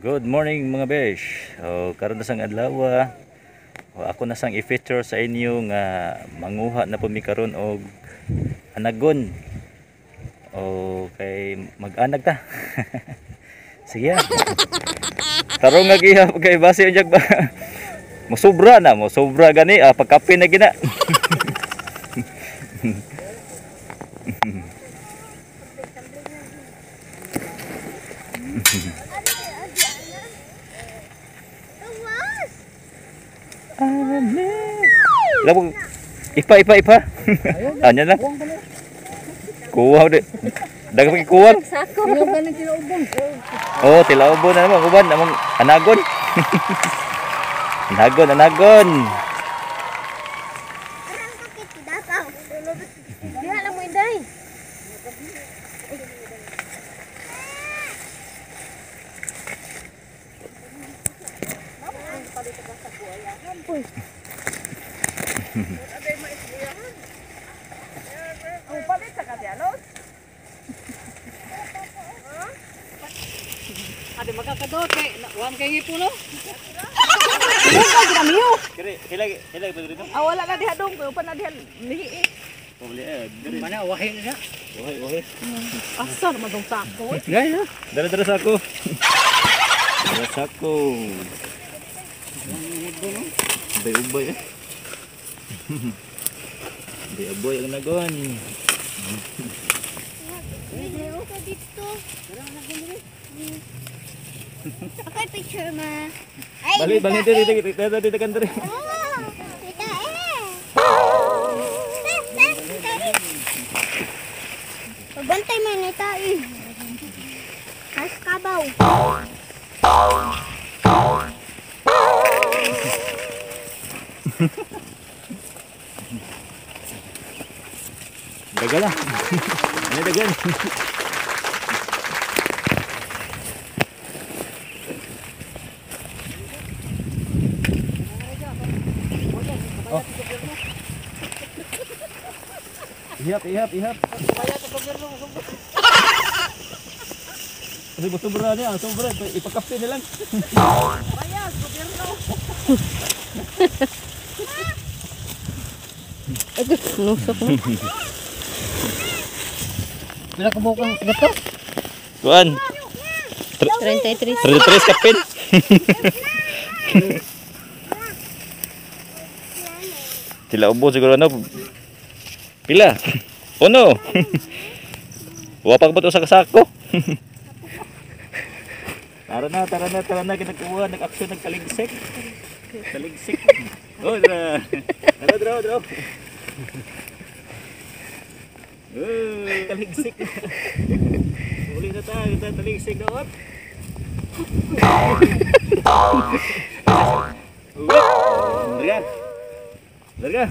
Good morning mga besh. Karon na sang adlaw. Ako na sang i-feature sa inyo nga manguha na pumi karon og anagon. Kay mag-anag ta. Sige. Tarong nga gihap kay base unjag ba. Mosobra gani pagkape na gina. Labog ipa. Anya na. Kuwaw de. Daga pagi kuwang. Oh, tilaubon na naman uban among anagon. Anagon. Ade magkakadot kay wan kay ngipuno. Kire hilag ba dito? Wala na diha dong ko pa na diha lihi. Diri Mana wahi na. Wahi. Asa naman dong sako. Gaya. Dara sako. Dara sako. Ubay. Ubay ang nagon. Okay, picture ma. Balik bang dito kan diri. Kita Pagbantay man ita Has kabaw. Dagal lah. Ini dagan. Ihap. Kasi sobra niya, sobra. Ipakape na lang. Bayas gobyerno. Aduh, nusok mo. Bila ka bukang gato? Tuan. 33. 33 kapin. Tila ubo siguro na. Pila? Uno. Wapak ba ito sa kasako? Tara na. Kinagkuha, nag-action, nagkaligsik. Oh, dra. Dra. Kaligsik. Uli na tayo, taligsik na up. Larga.